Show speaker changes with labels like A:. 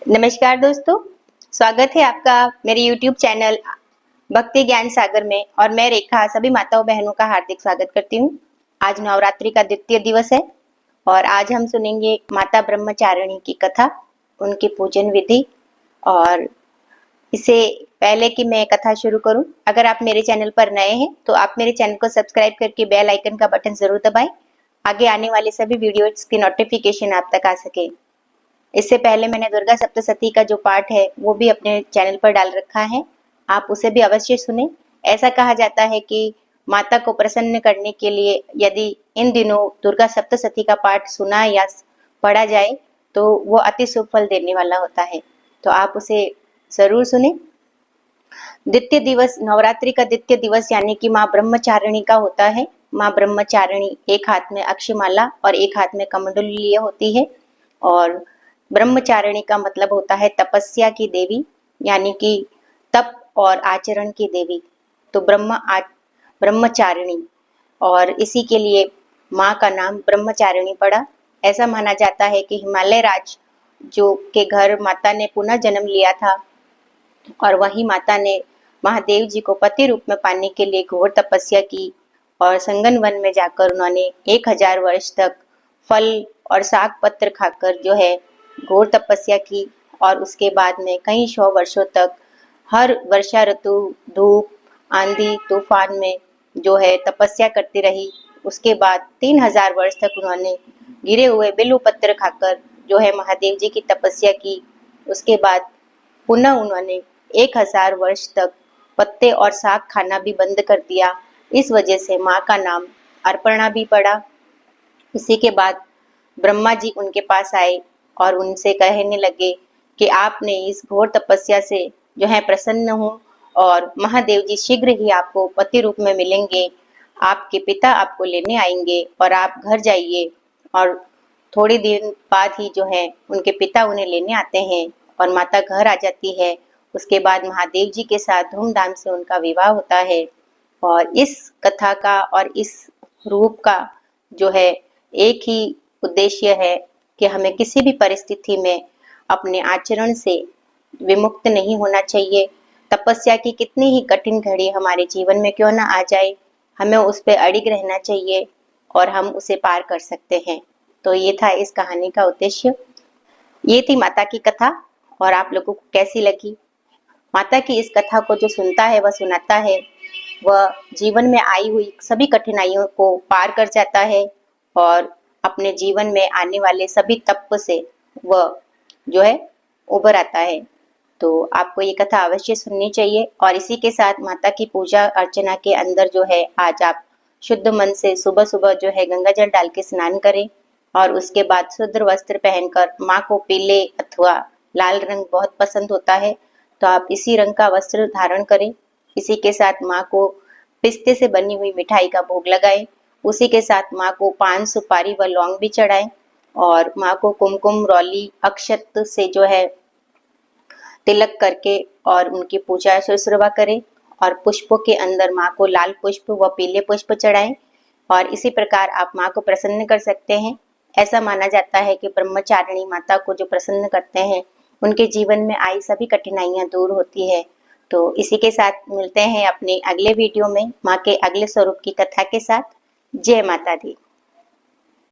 A: नमस्कार दोस्तों, स्वागत है आपका मेरे YouTube चैनल भक्ति ज्ञान सागर में। और मैं रेखा सभी माताओं बहनों का हार्दिक स्वागत करती हूँ। आज नवरात्रि का द्वितीय दिवस है और आज हम सुनेंगे माता ब्रह्मचारिणी की कथा, उनकी पूजन विधि। और इससे पहले कि मैं कथा शुरू करूं, अगर आप मेरे चैनल पर नए हैं तो आप मेरे चैनल को सब्सक्राइब करके बेल आइकन का बटन जरूर दबाएं, आगे आने वाले सभी वीडियोस की नोटिफिकेशन आप तक आ सके। इससे पहले मैंने दुर्गा सप्तशती का जो पाठ है वो भी अपने चैनल पर डाल रखा है, आप उसे भी अवश्य सुने। ऐसा कहा जाता है कि माता को प्रसन्न करने के लिए यदि इन दिनों दुर्गा सप्तशती का पाठ सुना या पढ़ा जाए तो वो अति शुभ फल देने वाला होता है, तो आप उसे जरूर सुने। द्वितीय दिवस, नवरात्रि का द्वितीय दिवस यानी कि माँ ब्रह्मचारिणी का होता है। माँ ब्रह्मचारिणी एक हाथ में अक्षमाला और एक हाथ में कमंडलू लिए होती है। और ब्रह्मचारिणी का मतलब होता है तपस्या की देवी, यानी कि तप और आचरण की देवी। तो ब्रह्मचारिणी, और इसी के लिए माँ का नाम ब्रह्मचारिणी पड़ा। ऐसा माना जाता है कि हिमालय राज जो के घर माता ने पुनः जन्म लिया था और वही माता ने महादेव जी को पति रूप में पाने के लिए घोर तपस्या की और संगन वन में जाकर उन्होंने 1000 वर्ष तक फल और साग पत्र खाकर जो है घोर तपस्या की। और उसके बाद में कई 100 वर्षों तक हर वर्षा ऋतु, धूप, आंधी, तूफान में जो है तपस्या करती रही। उसके बाद 3000 वर्ष तक उन्होंने गिरे हुए बिल्व पत्र खाकर जो है महादेव जी की तपस्या की। उसके बाद पुनः उन्होंने 1000 वर्ष तक पत्ते और साग खाना भी बंद कर दिया। इस वजह से माँ का नाम अर्पणा भी पड़ा। इसी के बाद ब्रह्मा जी उनके पास आए और उनसे कहने लगे कि आपने इस घोर तपस्या से जो है प्रसन्न हूँ और महादेव जी शीघ्र ही आपको पति रूप में मिलेंगे, आपके पिता आपको लेने आएंगे और आप घर जाइए। और थोड़ी दिन बाद ही जो है उनके पिता उन्हें लेने आते हैं और माता घर आ जाती है। उसके बाद महादेव जी के साथ धूमधाम से उनका विवाह होता है। और इस कथा का और इस रूप का जो है एक ही उद्देश्य है कि हमें किसी भी परिस्थिति में अपने आचरण से विमुक्त नहीं होना चाहिए। तपस्या की कितनी ही कठिन घड़ी हमारे जीवन में क्यों ना आ जाए, हमें उस पर अड़िग रहना चाहिए और हम उसे पार कर सकते हैं। तो ये था इस कहानी का उद्देश्य। ये थी माता की कथा। और आप लोगों को कैसी लगी? माता की इस कथा को जो सुनता है वह सुनाता है, वह जीवन में आई हुई सभी कठिनाइयों को पार कर जाता है और अपने जीवन में आने वाले सभी तप से वह जो है उभर आता है। तो आपको ये कथा अवश्य सुननी चाहिए। और इसी के साथ माता की पूजा अर्चना के अंदर जो है आज आप शुद्ध मन से सुबह सुबह जो है गंगा जल डाल के स्नान करें और उसके बाद शुद्ध वस्त्र पहनकर, माँ को पीले अथवा लाल रंग बहुत पसंद होता है तो आप इसी रंग का वस्त्र धारण करें। इसी के साथ माँ को पिस्ते से बनी हुई मिठाई का भोग लगाएं। उसी के साथ माँ को पान, सुपारी व लौंग भी चढ़ाएं और माँ को कुमकुम, रौली, अक्षत से जो है तिलक करके और उनकी पूजा शुश्रूषा करें। और पुष्पों के अंदर माँ को लाल पुष्प व पीले पुष्प चढ़ाएं। और इसी प्रकार आप माँ को प्रसन्न कर सकते हैं। ऐसा माना जाता है कि ब्रह्मचारिणी माता को जो प्रसन्न करते हैं उनके जीवन में आई सभी कठिनाइयां दूर होती है। तो इसी के साथ मिलते हैं अपने अगले वीडियो में माँ के अगले स्वरूप की कथा के साथ। जय माता दी।